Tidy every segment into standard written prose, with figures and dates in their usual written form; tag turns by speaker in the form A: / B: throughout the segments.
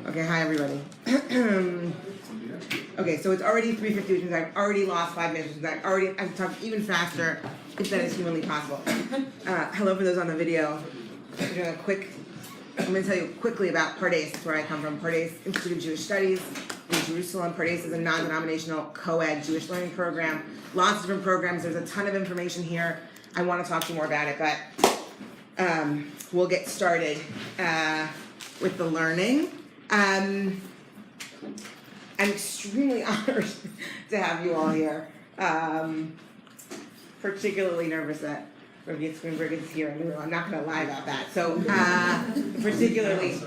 A: Okay, hi everybody. Okay, so it's already 3:50, which means I've already lost 5 minutes, which means I've talked even faster, if that is humanly possible. Hello for those on the video. I'm going to tell you quickly about Pardes. That's where I come from. Pardes Institute of Jewish Studies in Jerusalem. Pardes is a non-denominational co-ed Jewish learning program. Lots of different programs. There's a ton of information here. I want to talk to you more about it, but we'll get started with the learning. I'm extremely honored to have you all here. Particularly nervous that Rabba Yaffa is here in the room. I'm not going to lie about that. So particularly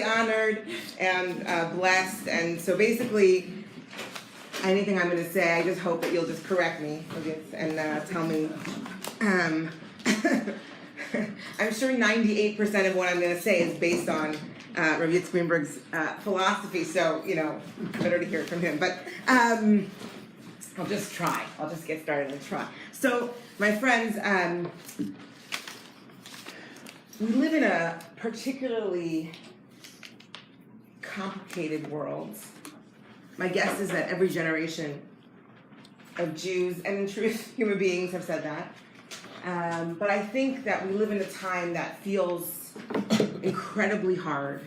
A: honored and blessed. And so basically, anything I'm going to say, I just hope that you'll just correct me and tell me. I'm sure 98% of what I'm going to say is based on Rabba Yaffa philosophy, so, better to hear it from him. But I'll just try. I'll just get started and try. So, my friends, we live in a particularly complicated world. My guess is that every generation of Jews, and in truth, human beings have said that. But I think that we live in a time that feels incredibly hard,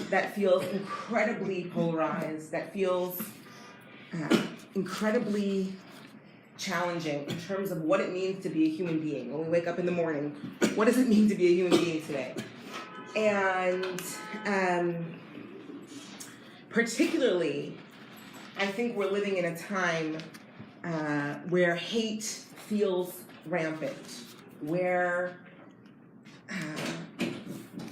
A: that feels incredibly polarized, that feels incredibly challenging in terms of what it means to be a human being. When we wake up in the morning, what does it mean to be a human being today? And particularly, I think we're living in a time where hate feels rampant, where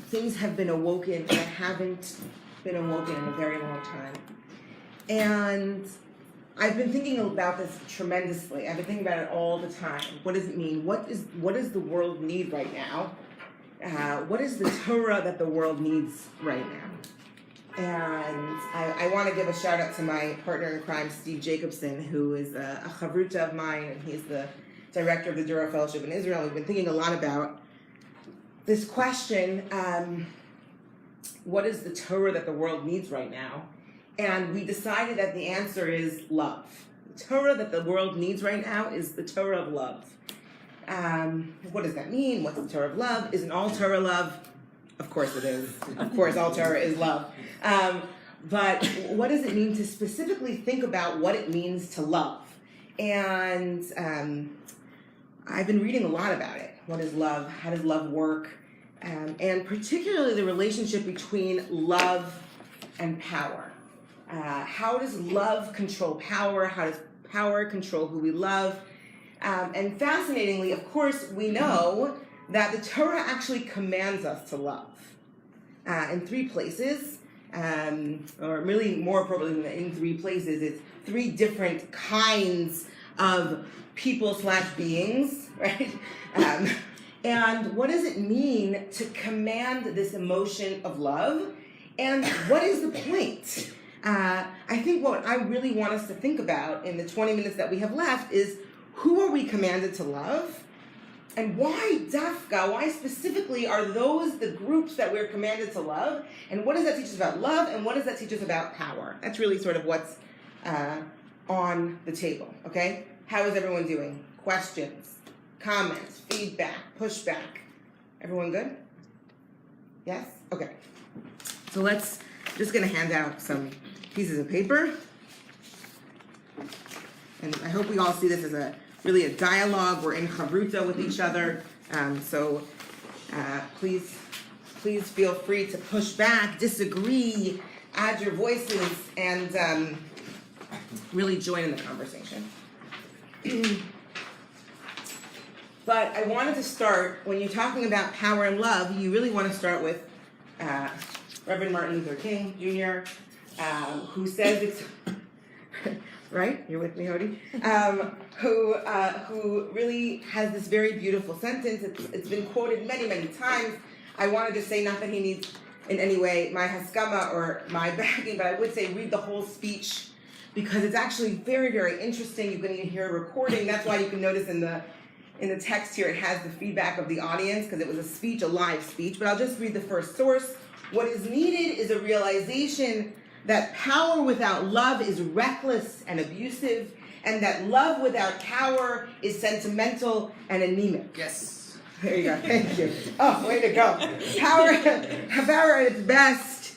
A: things have been awoken that haven't been awoken in a very long time. And I've been thinking about this tremendously. I've been thinking about it all the time. What does it mean? What does the world need right now? What is the Torah that the world needs right now? And I want to give a shout out to my partner in crime, Steve Jacobson, who is a chavruta of mine, and he's the director of the Dura Fellowship in Israel. We've been thinking a lot about this question, what is the Torah that the world needs right now? And we decided that the answer is love. The Torah that the world needs right now is the Torah of love. What does that mean? What's the Torah of love? Isn't all Torah love? Of course it is. Of course all Torah is love. But what does it mean to specifically think about what it means to love? And I've been reading a lot about it. What is love? How does love work? And particularly the relationship between love and power. How does love control power? How does power control who we love? And fascinatingly, of course, we know that the Torah actually commands us to love in 3 places, or really more appropriately in 3 places. It's 3 different kinds of people/beings, right? And what does it mean to command this emotion of love? And what is the point? I think what I really want us to think about in the 20 minutes that we have left is, who are we commanded to love? And why dafka? Why specifically are those the groups that we're commanded to love? And what does that teach us about love? And what does that teach us about power? That's really sort of what's on the table, okay? How is everyone doing? Questions, comments, feedback, pushback. Everyone good? Yes? Okay. So just gonna hand out some pieces of paper. And I hope we all see this as really a dialogue. We're in chavruta with each other. So please feel free to push back, disagree, add your voices, and really join in the conversation. But I wanted to start, when you're talking about power and love, you really want to start with Reverend Martin Luther King Jr., who says it's, right? You're with me, Hody? Who really has this very beautiful sentence. It's been quoted many, many times. I wanted to say, not that he needs in any way my haskama or my backing, but I would say read the whole speech, because it's actually very, very interesting. You can even hear a recording. That's why you can notice in the text here it has the feedback of the audience, because it was a live speech. But I'll just read the first source. What is needed is a realization that power without love is reckless and abusive, and that love without power is sentimental and anemic.
B: Yes.
A: There you go. Thank you. Oh, way to go. Power at its best.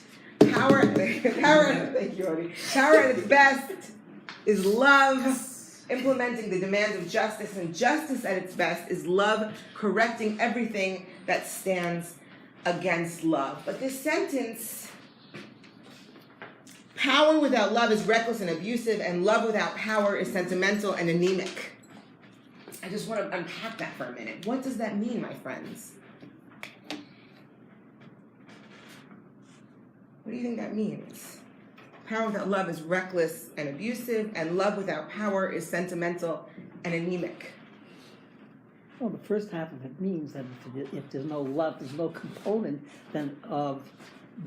A: Power. Thank you, Odie. Power at its best is love implementing the demands of justice, and justice at its best is love correcting everything that stands against love. But this sentence, power without love is reckless and abusive, and love without power is sentimental and anemic. I just want to unpack that for a minute. What does that mean, my friends? What do you think that means? Power without love is reckless and abusive, and love without power is sentimental and anemic.
C: Well, the first half of it means that if there's no love, there's no component then of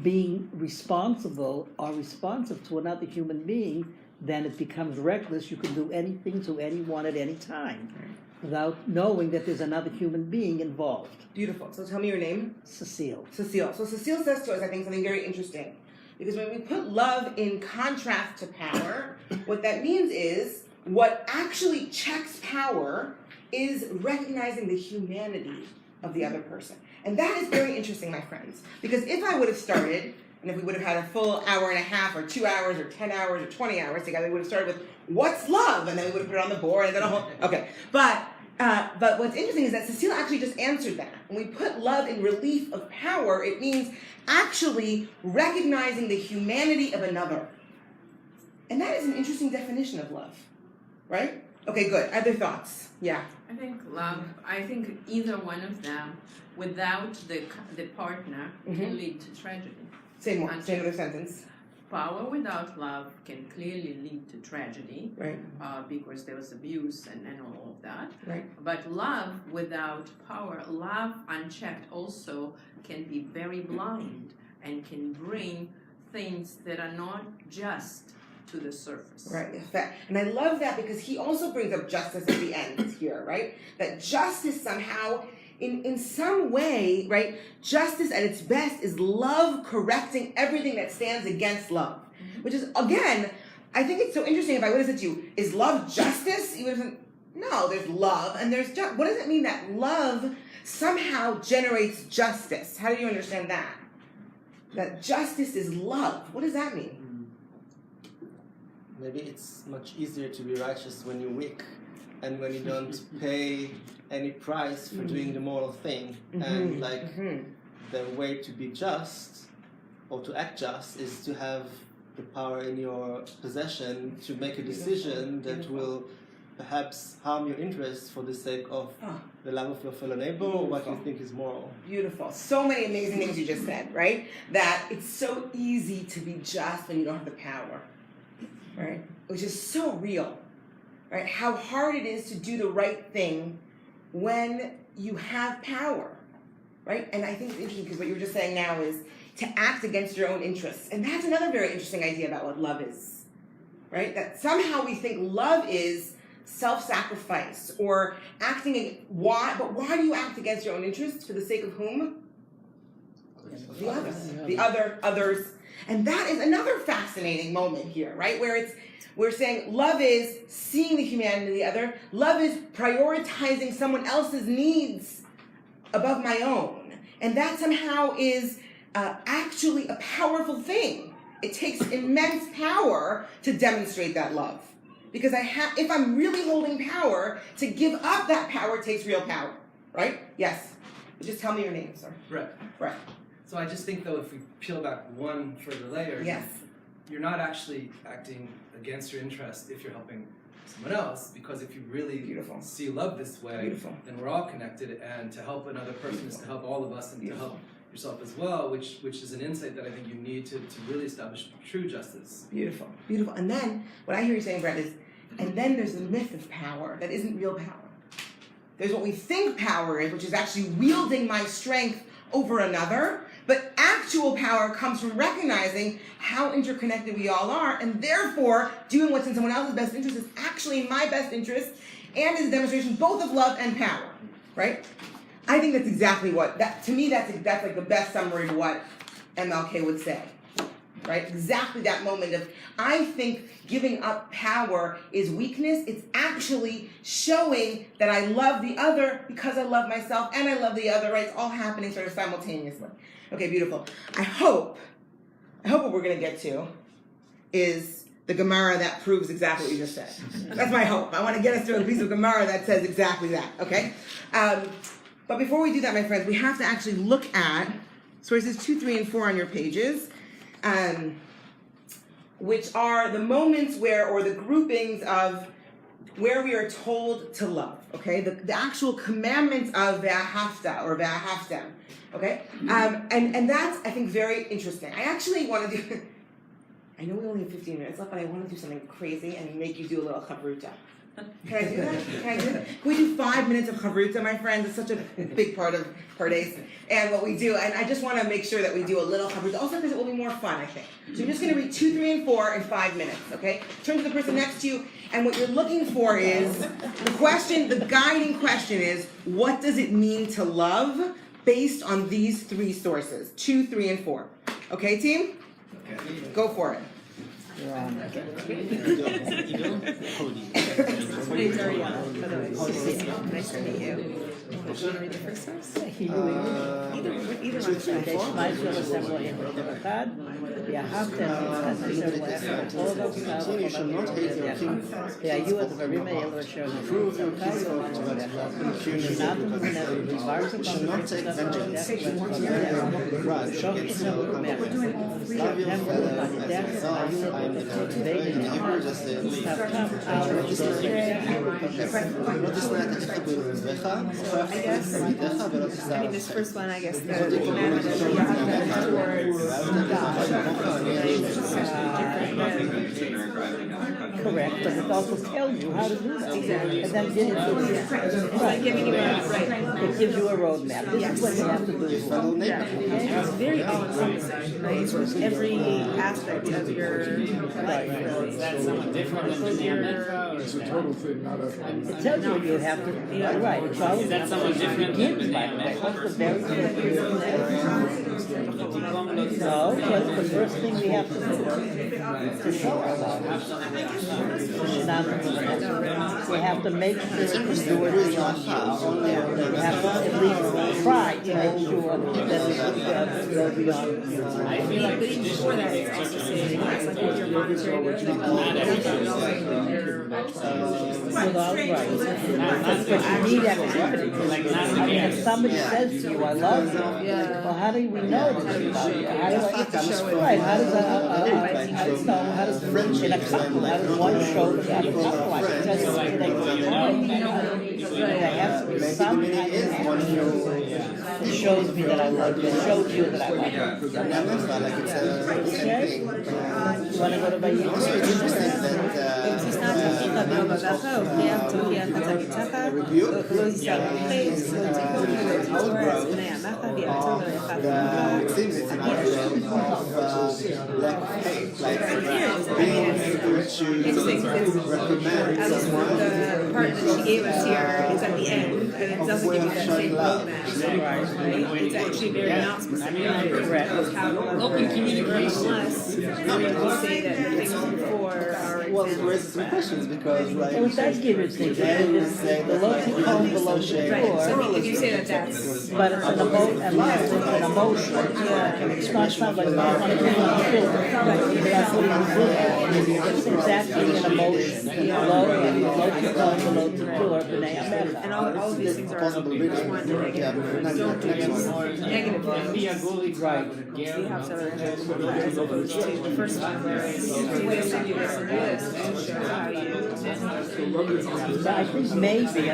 C: being responsible or responsive to another human being, then it becomes reckless. You can do anything to anyone at any time without knowing that there's another human being involved.
A: Beautiful. So tell me your name.
C: Cecile.
A: Cecile. So Cecile says to us, I think, something very interesting. Because when we put love in contrast to power, what that means is what actually checks power is recognizing the humanity of the other person. And that is very interesting, my friends. Because if I would have started, and if we would have had a full hour and a half, or 2 hours, or 10 hours, or 20 hours together, we would have started with, what's love? And then we would have put it on the board, and then a whole, okay. But what's interesting is that Cecile actually just answered that. When we put love in relief of power, it means actually recognizing the humanity of another. And that is an interesting definition of love, right? Okay, good. Other thoughts? Yeah.
D: I think either one of them, without the partner, can lead to tragedy.
A: Say more. Say another sentence.
D: Power without love can clearly lead to tragedy,
A: right?
D: Because there was abuse and all of that.
A: Right.
D: But love without power, love unchecked also can be very blind and can bring things that are not just to the surface.
A: Right. And I love that because he also brings up justice at the end here, right? That justice somehow, in some way, right, justice at its best is love correcting everything that stands against love. Which is, again, I think it's so interesting. If I would have said to you, is love justice? You would have said, no, there's love and there's justice. What does it mean that love somehow generates justice? How do you understand that? That justice is love. What does that mean?
B: Maybe it's much easier to be righteous when you're weak and when you don't pay any price for doing the moral thing. And the way to be just or to act just is to have the power in your possession to make a decision that will perhaps harm your interests for the sake of the love of your fellow neighbor or what you think is moral.
A: Beautiful. So many amazing things you just said, right? That it's so easy to be just when you don't have the power, right? Which is so real, right? How hard it is to do the right thing when you have power, right? And I think it's interesting because what you were just saying now is to act against your own interests. And that's another very interesting idea about what love is, right? That somehow we think love is self-sacrifice or acting, but why do you act against your own interests? For the sake of whom? The others. Others. And that is another fascinating moment here, right? Where we're saying love is seeing the humanity of the other. Love is prioritizing someone else's needs above my own. And that somehow is actually a powerful thing. It takes immense power to demonstrate that love. Because if I'm really holding power, to give up that power takes real power, right? Yes. Just tell me your name, sir. Brett.
E: So I just think, though, if we peel back one further layer, you're not actually acting against your interest if you're helping someone else, because if you really see love this way, then we're all connected, and to help another person is to help all of us and to help yourself as well, which is an insight that I think you need to really establish true justice.
A: Beautiful. And then, what I hear you saying, Brett, is, and then there's the myth of power that isn't real power. There's what we think power is, which is actually wielding my strength over another, but actual power comes from recognizing how interconnected we all are, and therefore doing what's in someone else's best interest is actually in my best interest, and is a demonstration both of love and power, right? I think that's exactly to me, that's like the best summary of what MLK would say. Right? Exactly that moment of, I think giving up power is weakness. It's actually showing that I love the other because I love myself and I love the other, right? It's all happening sort of simultaneously. Okay, beautiful. I hope what we're going to get to is the Gemara that proves exactly what you just said. That's my hope. I want to get us to a piece of Gemara that says exactly that, okay? But before we do that, my friends, we have to actually look at sources 2, 3, and 4 on your pages, which are the moments where, or the groupings of where we are told to love, okay? The actual commandments of Ve'ahavta or Ve'ahavtem, okay? And that's, I think, very interesting. I actually want to do, I know we only have 15 minutes left, but I want to do something crazy and make you do a little chavruta. Can I do that? Can we do 5 minutes of chavruta, my friends? It's such a big part of Pardes and what we do. And I just want to make sure that we do a little chavruta, also because it will be more fun, I think. So I'm just going to read 2, 3, and 4 in 5 minutes, okay? Turn to the person next to you, and what you're looking for is, the guiding question is, what does it mean to love based on these 3 sources, 2, 3, and 4. Okay, team? Okay. Go for it.
D: Nice to meet you. Do you want to read the first source? Either I guess. I mean, this first one, I guess, the commandment of
C: correct, but it also tells you how to do that.
D: Exactly.
C: And then it's
D: like giving you a
C: it gives you a roadmap. This is what you have to do.
D: It's very all-encompassing, right? Every aspect of your life.
F: That's somewhat different than the it's a total thing, not a...
C: It tells you what you have to do. Right. It's all
F: Is that somewhat different than the
C: What's the very first thing? No, but the first thing we have to do to show ourselves. We have to make sure to do it beyond you. We have to at least try to make sure that it goes beyond you.
F: I feel like
D: But even before that, it's also saying, it's like with your monetary good,
C: Without right. But you need activity. I mean, if somebody says to you, I love you, well, how do we know that you love you? How does right? How does in a couple, how does one show that you love one? It tells you it ain't there has to be some kind of action that shows me that I love you, that shows you that I love you. Okay? You want to go to Vayikra?
D: The part that she gave us here is at the end, and it doesn't give you that same roadmap. It's actually very not specific.
F: Open communication.
D: Unless we say that the things before are
B: Well, raises some questions because, like,
C: Well, it does give you things. The low comb below the
D: right. So
C: floor.
D: if you say that that's
C: But it's an emotion. It's not something like I want to put on the floor. That's what you do. It's exactly an emotion. Low to comb below the floor.
D: and all of these things are which one do negative. Don't do this negative things.
C: Right.
D: You have to as opposed to the first one where it's we will send you this and this and show how you
C: But I think maybe. I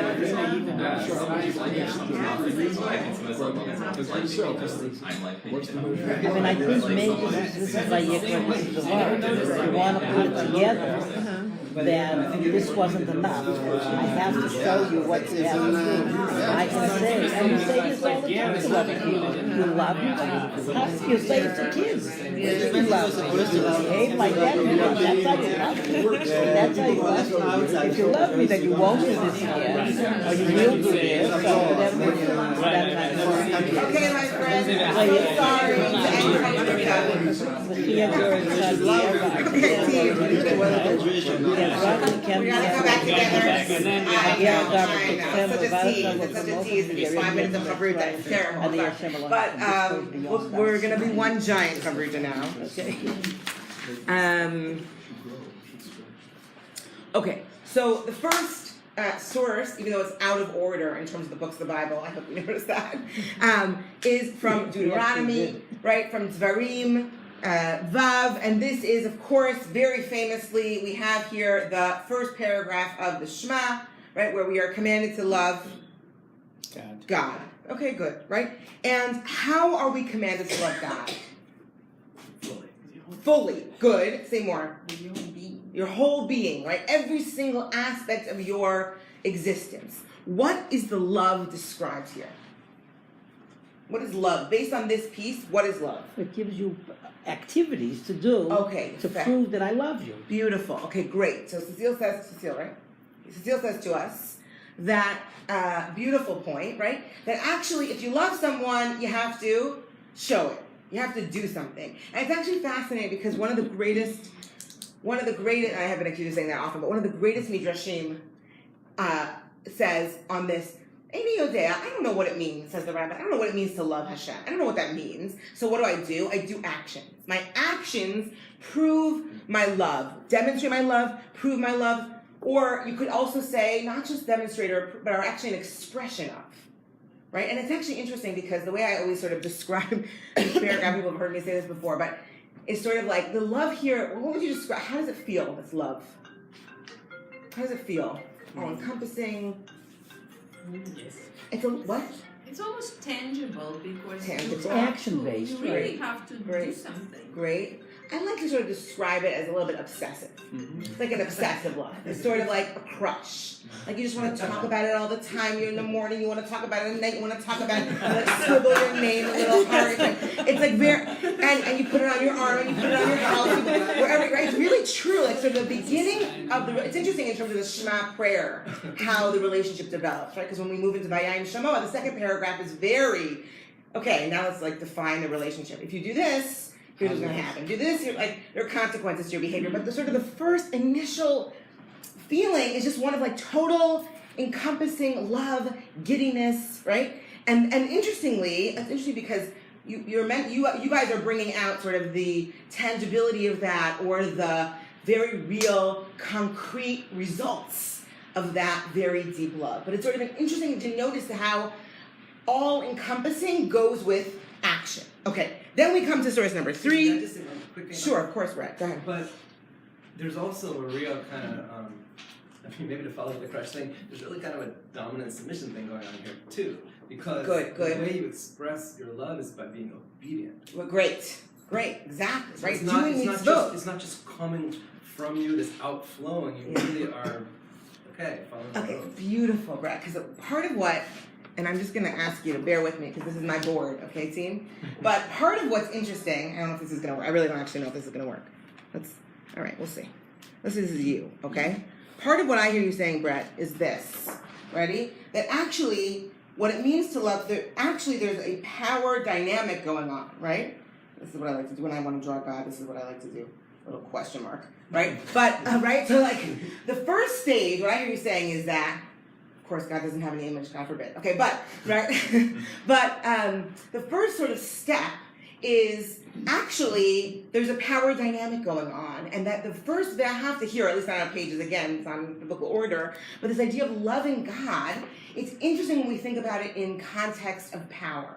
C: mean, I think maybe this is Vayikra, this is the word. You want to put it together. That this wasn't enough. I have to show you what you have to do. I can say, and you say this all the time to other people. You love me. You say it to kids. You love me. You behave like that. That's how you love me. That's how you love me. If you love me, then you won't do this again. Or you will do this. Or whatever.
A: Okay, my friends. friends. I'm so sorry. And we gotta come back together. Such a tease. It's such a tease. It's 5 minutes of Chavruta. It's terrible. But we're gonna be one giant Chavruta now. Okay, so the first source, even though it's out of order in terms of the books of the Bible, I hope you noticed that, is from Deuteronomy, right, from Dvarim, Vav, and this is, of course, very famously, we have here the first paragraph of the Shema, right, where we are commanded to love God. Okay, good, right? And how are we commanded to love God? Fully. Good. Say more. Your whole being, right? Every single aspect of your existence. What is the love described here? What is love? Based on this piece, what is love?
C: It gives you activities to do to prove that I love you.
A: Beautiful. Okay, great. So Cecile says to us that beautiful point, right? That actually, if you love someone, you have to show it. You have to do something. And it's actually fascinating because one of the greatest, I haven't accused of saying that often, but one of the greatest midrashim says on this, Eini Yodea, I don't know what it means, says the rabbi. I don't know what it means to love Hashem. I don't know what that means. So what do? I do actions. My actions prove my love, demonstrate my love, prove my love, or you could also say, not just demonstrate, but are actually an expression of. Right? And it's actually interesting because the way I always sort of describe this paragraph, people have heard me say this before, but it's sort of like the love here, what would you describe? How does it feel, this love? How does it feel? All encompassing. It's a what?
D: It's almost tangible because
C: It's action-based.
D: You really have to do something.
A: Great. I like to sort of describe it as a little bit obsessive. It's like an obsessive love. It's sort of like a crush. Like you just want to talk about it all the time. You're in the morning, you want to talk about it at night, you want to talk about it, you want to scribble your name, a little heart. It's like very, and you put it on your arm, and you put it on your house, wherever, right? It's really true. Like sort of the beginning of the, it's interesting in terms of the Shema prayer, how the relationship develops, right? Because when we move into Vayayim Shemoah, the second paragraph is very, okay, now let's like define the relationship. If you do this, here's what's going to happen. Do this, like there are consequences to your behavior. But the sort of the first initial feeling is just one of like total encompassing love, giddiness, right? And interestingly, it's interesting because you guys are bringing out sort of the tangibility of that, or the very real, concrete results of that very deep love. But it's sort of interesting to notice how all-encompassing goes with action. Okay, then we come to source number 3.
E: Can I just say one quick thing?
A: Sure, of course, Brett. Go ahead.
E: But there's also a real kind of, maybe to follow the crush thing, there's really kind of a dominant submission thing going on here too. Because
A: Good.
E: the way you express your love is by being obedient.
A: Well, great, exactly,
E: So
A: right?
E: it's not just coming from you, this outflowing. You really are, following the road.
A: Beautiful, Brett. Because part of what, and I'm just going to ask you to bear with me because this is my board, okay, team? But part of what's interesting, I don't know if this is going to work. I really don't actually know if this is going to work. All right, we'll see. This is you, okay? Part of what I hear you saying, Brett, is this. Ready? That actually, what it means to love, there's a power dynamic going on, right? This is what I like to do when I want to draw God. This is what I like to do. Little question mark, right? But, right? So, like, the first stage, what I hear you saying is that, of course, God doesn't have any image, God forbid. Okay, but, right? But the first sort of step is actually there's a power dynamic going on, and that the first that I have to hear, at least on our pages, again, it's on biblical order, but this idea of loving God, it's interesting when we think about it in context of power,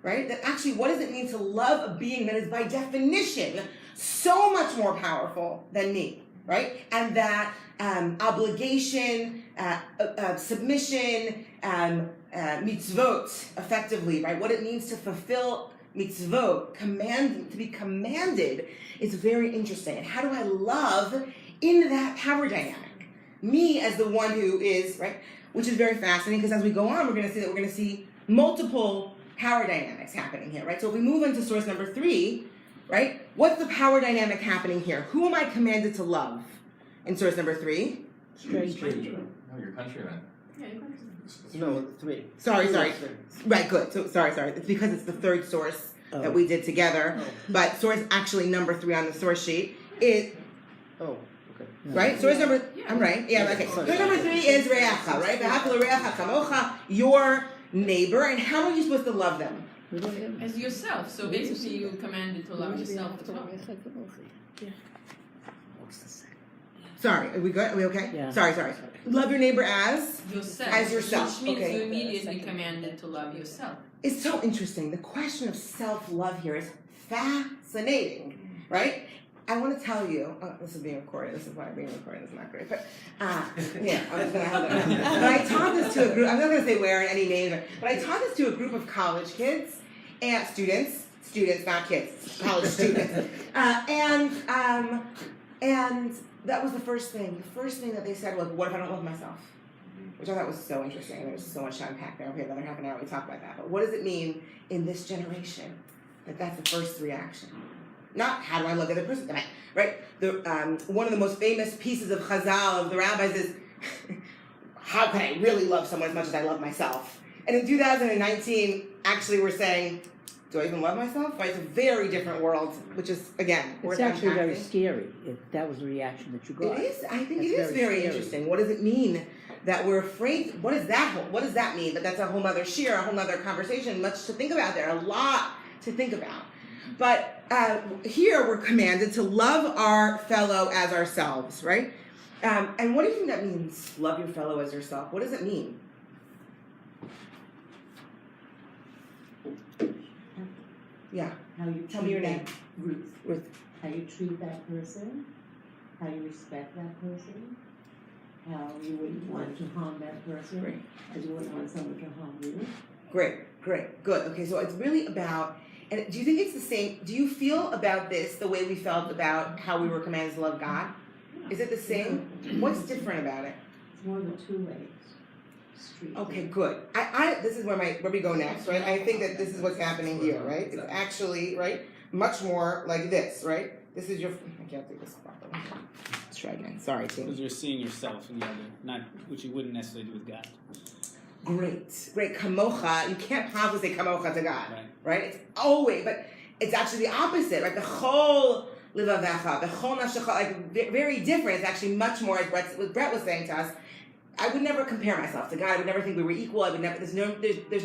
A: right? That actually, what does it mean to love a being that is by definition so much more powerful than me, right? And that obligation, submission, mitzvot, effectively, right? What it means to fulfill mitzvot, to be commanded, is very interesting. And how do I love in that power dynamic? Me as the one who is, right? Which is very fascinating because as we go on, we're going to see multiple power dynamics happening here, right? So if we move into source number 3, right? What's the power dynamic happening here? Who am I commanded to love in source number 3?
F: Stranger.
G: No, your countrymen.
D: Yeah, you can.
B: No, 3.
A: Sorry.
B: Three.
A: Right, good. So sorry. It's because it's the third source that we did together.
B: Oh.
A: But source actually number 3 on the source sheet.
B: Oh, okay.
A: Right? Source number,
D: Yeah.
A: I'm right. Yeah, okay.
B: Sorry.
A: Source number 3 is re'acha, right? V'ha'afil re'acha kamocha, your neighbor. And how are you supposed to love them?
D: As yourself. So basically, you commanded to love yourself as well.
A: Sorry, are we good? Are we okay?
C: Yeah.
A: Sorry. Love your neighbor as?
D: Yourself.
A: As yourself,
D: Which means
A: okay.
D: you immediately commanded to love yourself.
A: It's so interesting. The question of self-love here is fascinating, right? I want to tell you, this is being recorded. This is why being recorded is not great. But yeah, I'm just gonna have that. But I taught this to a group. I'm not gonna say where any names, but I taught this to a group of college kids and students, not kids, college students, and that was the first thing. The first thing that they said was, "What if I don't love myself?" Which I thought was so interesting. There's so much to unpack there. Okay, another half an hour we talk about that. But what does it mean in this generation that that's the first reaction? Not how do I love the other person tonight, right? One of the most famous pieces of Chazal of the rabbis is, how can I really love someone as much as I love myself? And in 2019, actually we're saying, do I even love myself? Right? It's a very different world, which is, again,
C: It's actually very scary if that was the reaction that you got.
A: It is. I think
C: That's
A: it is
C: very
A: very
C: scary.
A: interesting. What does it mean that we're afraid? What does that mean? But that's a whole other shiur, a whole other conversation. Much to think about there. A lot to think about. But here we're commanded to love our fellow as ourselves, right? And what do you think that means? Love your fellow as yourself. What does it mean? Yeah.
G: How you
A: Tell me your
G: treat
A: name.
G: that- Ruth.
A: Ruth.
G: How you treat that person, how you respect that person, how you wouldn't want to harm that person,
A: Great.
G: as you wouldn't want someone to harm you.
A: Great, good. Okay, so it's really about, and do you think it's the same, do you feel about this the way we felt about how we were commanded to love God? Is it the same? What's different about it?
G: It's more than 2 ways. Street.
A: Okay, good. I this is where we go next, right? I think that this is what's happening here, right? It's actually, right, much more like this, right? This is your, I can't do this properly. Let's try again. Sorry, team.
H: Because you're seeing yourself in the other, not which you wouldn't necessarily do with God.
A: Great. Kamocha, you can't possibly say kamocha to God,
H: Right.
A: right? It's always, but it's actually the opposite, right? The whole livavecha, the whole nafshecha, like very different. It's actually much more, as Brett was saying to us, I would never compare myself to God. I would never think we were equal. I would never, there's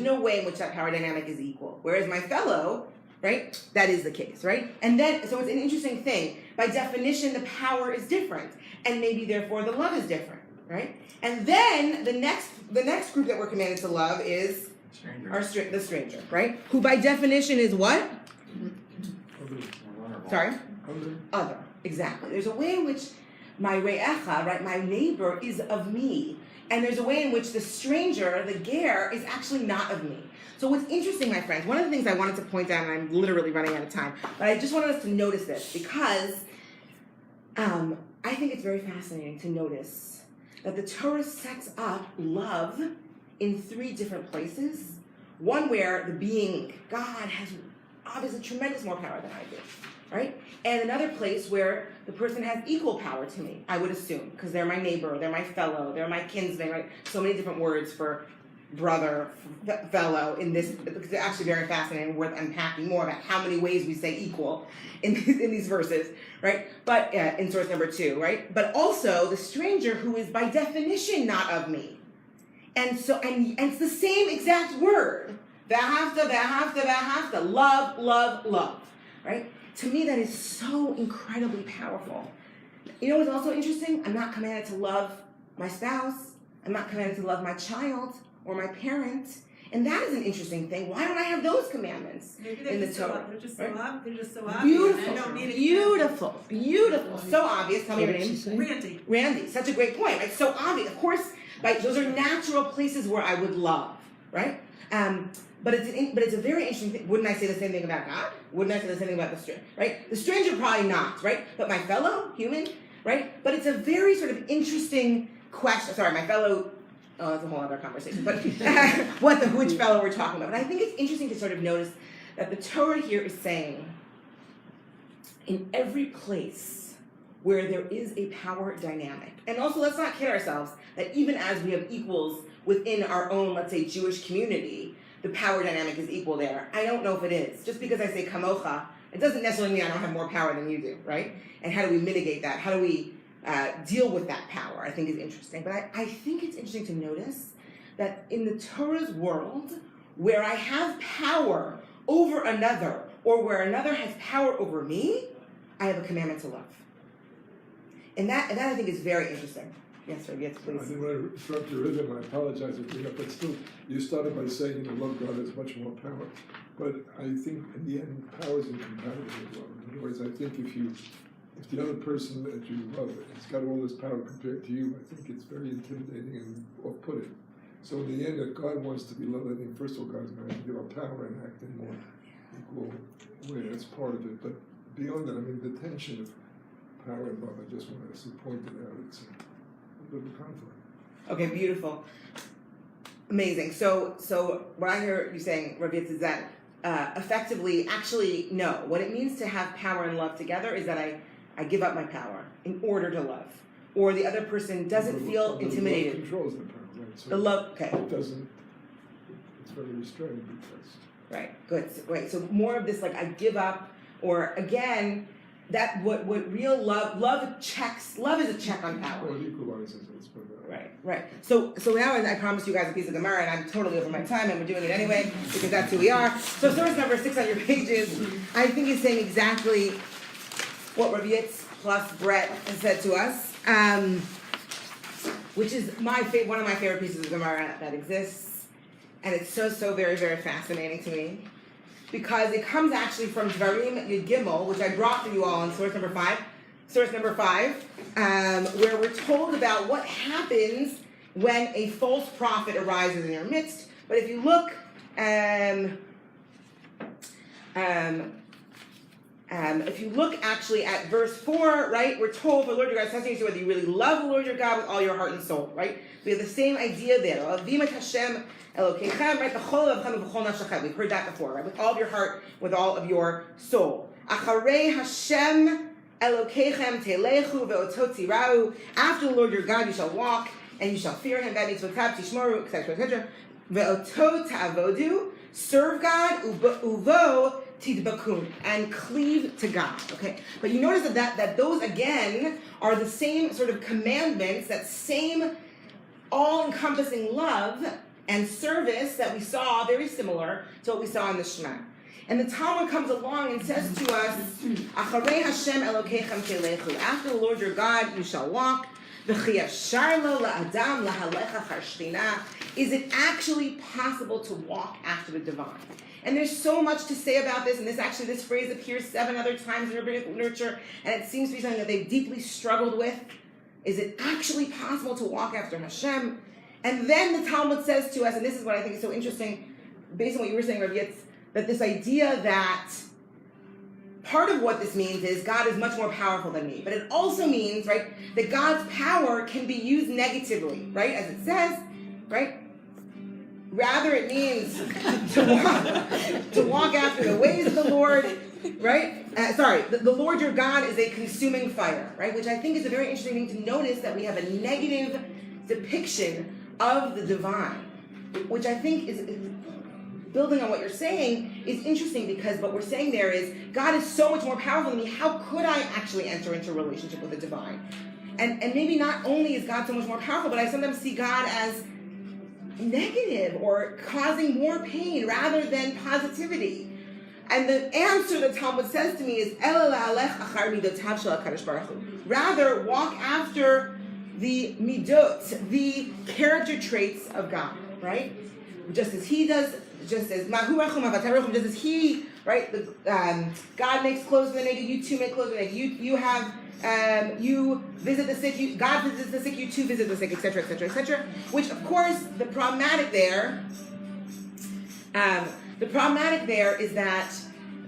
A: no way in which that power dynamic is equal. Whereas my fellow, right, that is the case, right? And then, so it's an interesting thing. By definition, the power is different. And maybe therefore the love is different, right? And then the next group that we're commanded to love is the stranger, right? Who by definition is what? Sorry? Other. Exactly. There's a way in which my re'echa, right, my neighbor is of me. And there's a way in which the stranger, the ger, is actually not of me. So what's interesting, my friends, one of the things I wanted to point out, and I'm literally running out of time, but I just wanted us to notice this because I think it's very fascinating to notice that the Torah sets up love in 3 different places. One where the being God has obviously tremendous more power than I do, right? And another place where the person has equal power to me, I would assume, because they're my neighbor, they're my fellow, they're my kinsman, right? So many different words for brother, fellow in this, it's actually very fascinating, worth unpacking more about how many ways we say equal in these verses, right? But in source number 2, right? But also the stranger who is by definition not of me. And so, and it's the same exact word. V'ahavta, love, right? To me, that is so incredibly powerful. You know what's also interesting? I'm not commanded to love my spouse. I'm not commanded to love my child or my parent. And that is an interesting thing. Why don't I have those commandments in the Torah?
I: They're just
A: Right?
I: so obvious. They're just so obvious.
A: Beautiful,
I: I don't need it.
A: beautiful, so obvious. Tell me your
C: What did she
A: name.
C: say?
A: Randy, such a great point. Right? So obvious. Of course, right? Those are natural places where I would love, right? But it's a very interesting thing. Wouldn't I say the same thing about God? Wouldn't I say the same thing about the stranger? Right? The stranger probably not, right? But my fellow human, right? But it's a very sort of interesting question. Sorry, my fellow. Oh, that's a whole other conversation. But which fellow we're talking about? But I think it's interesting to sort of notice that the Torah here is saying, in every place where there is a power dynamic. And also, let's not kid ourselves that even as we have equals within our own, let's say, Jewish community, the power dynamic is equal there. I don't know if it is. Just because I say kamocha, it doesn't necessarily mean I don't have more power than you do, right? And how do we mitigate that? How do we deal with that power? I think is interesting. But I think it's interesting to notice that in the Torah's world, where I have power over another, or where another has power over me, I have a commandment to love. And that I think is very interesting. Yes, sir. Yes, please.
F: I didn't want to interrupt your rhythm. I apologize for doing that, but still, you started by saying, love God has much more power. But I think in the end, power is incompatible with love. In other words, I think if the other person that you love has got all this power compared to you, I think it's very intimidating and off-putting. So in the end, if God wants to be loved, I think first of all, God's going to give up power and act in more equal way. That's part of it. But beyond that, I mean, the tension of power and love, I just want to point it out. It's a bit of a conflict.
A: Okay, beautiful. Amazing. So what I hear you saying, Ravitz, is that effectively, actually, no. What it means to have power and love together is that I give up my power in order to love. Or the other person doesn't feel intimidated.
F: The love controls the power, right? So
A: the love, okay.
F: It doesn't, it's very restrained because...
A: Right, good, right. So more of this, like, I give up, or again, that what real love is a check on power.
F: Well, it equalizes, let's put it that way.
A: Right. So now I promised you guys a piece of Gemara, and I'm totally over my time, and we're doing it anyway, because that's who we are. So source number 6 on your pages, I think is saying exactly what Rabbi Yitz plus Brett has said to us, which is one of my favorite pieces of Gemara that exists, and it's so very, very fascinating to me, because it comes actually from Dvarim Yud Gimel, which I brought for you all in source number 5. Source number 5, where we're told about what happens when a false prophet arises in your midst. But if you look, actually at verse 4, right, we're told the Lord your God is testing you whether you really love the Lord your God with all your heart and soul, right? We have the same idea there. Hashem Elokeichem, right? We've heard that before, right? With all of your heart, with all of your soul. Acharei Hashem Elokeichem telechu ve'otot tirau. After the Lord your God you shall walk, and you shall fear him. That means v'tav tishmoru, etc., etc. Ve'otot ta'avodu, serve God, uvo tidbakun, and cleave to God. Okay, but you notice that those again are the same sort of commandments, that same all-encompassing love and service that we saw, very similar to what we saw in the Shema. And the Talmud comes along and says to us, Acharei Hashem Elokeichem telechu. After the Lord your God you shall walk. V'chiyashar lo la'adam lahalecha achar shchina. Is it actually possible to walk after the divine? And there's so much to say about this, and this phrase appears 7 other times in rabbinic literature, and it seems to be something that they've deeply struggled with. Is it actually possible to walk after Hashem? And then the Talmud says to us, and this is what I think is so interesting, based on what you were saying, Rabbi Yitz, that this idea that part of what this means is God is much more powerful than me. But it also means, right, that God's power can be used negatively, right? As it says, right? Rather it means to walk after the ways of the Lord, right? The Lord your God is a consuming fire, right? Which I think is a very interesting thing to notice, that we have a negative depiction of the divine, which I think is building on what you're saying is interesting, because what we're saying there is God is so much more powerful than me. How could I actually enter into a relationship with the divine? And maybe not only is God so much more powerful, but I sometimes see God as negative or causing more pain rather than positivity. And the answer the Talmud says to me is rather walk after the midot, the character traits of God, right? Just as he does, just as he, right? God makes clothes for the naked, you too make clothes for the naked. You visit the sick, God visits the sick, you too visit the sick, etc., etc., etc. Which, of course, the problematic there is that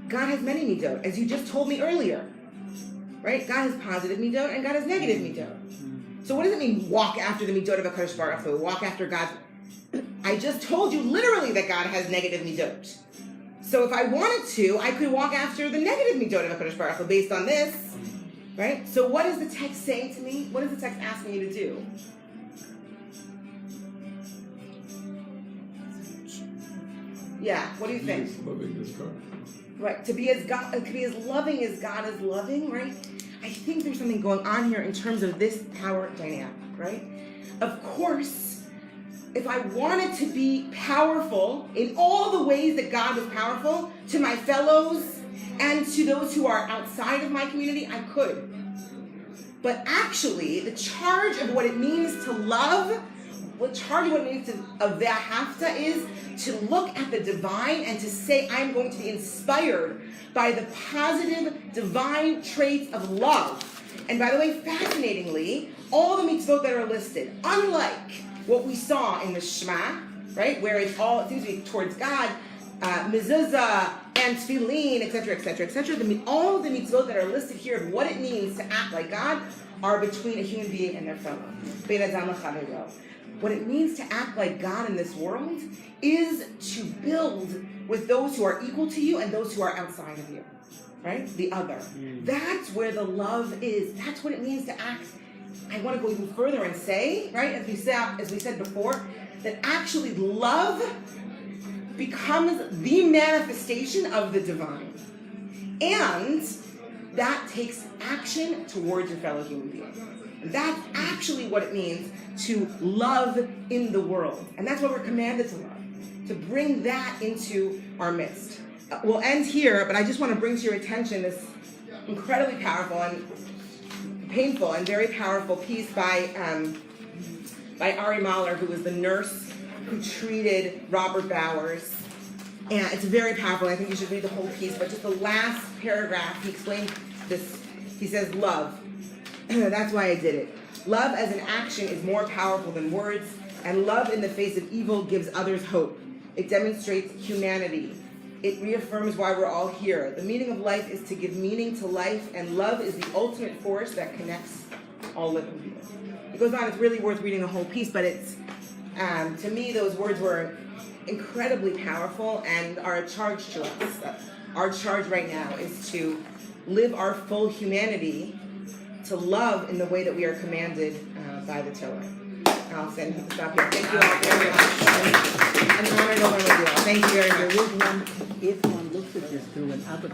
A: God has many midot, as you just told me earlier, right? God has positive midot and God has negative midot. So what does it mean, walk after the midot of HaKadosh Baruch Hu, walk after God? I just told you literally that God has negative midot. So if I wanted to, I could walk after the negative midot of HaKadosh Baruch Hu based on this. Right? So what is the text saying to me? What is the text asking you to do? Yeah, what do you think?
F: He is loving as God.
A: Right, to be as loving as God is loving, right? I think there's something going on here in terms of this power dynamic, right? Of course, if I wanted to be powerful in all the ways that God was powerful to my fellows and to those who are outside of my community, I could. But actually, the charge of what it means to love, what charge of what it means of V'ahavta is to look at the divine and to say, I'm going to be inspired by the positive divine traits of love. And by the way, fascinatingly, all the mitzvot that are listed, unlike what we saw in the Shema, right, where it seems to be towards God, mezuzah and tefillin, etc., etc., etc. All of the mitzvot that are listed here of what it means to act like God are between a human being and their fellow. Ben adam l'chavero. What it means to act like God in this world is to build with those who are equal to you and those who are outside of you, right? The other. That's where the love is. That's what it means to act. I want to go even further and say, right, as we said before, that actually love becomes the manifestation of the divine. And that takes action towards your fellow human being. That's actually what it means to love in the world. And that's what we're commanded to love, to bring that into our midst. We'll end here, but I just want to bring to your attention this incredibly powerful and painful and very powerful piece by Ari Mahler, who was the nurse who treated Robert Bowers. And it's very powerful. I think you should read the whole piece, but just the last paragraph, he explained this. He says, love. That's why I did it. Love as an action is more powerful than words, and love in the face of evil gives others hope. It demonstrates humanity. It reaffirms why we're all here. The meaning of life is to give meaning to life, and love is the ultimate force that connects all living people. It goes on, it's really worth reading the whole piece, but it's, to me, those words were incredibly powerful and are a charge to us. Our charge right now is to live our full humanity, to love in the way that we are commanded by the Torah. I'll stop here. Thank you all very much. And an honor to learn with you all. Thank you very much.
C: If one looks at this through another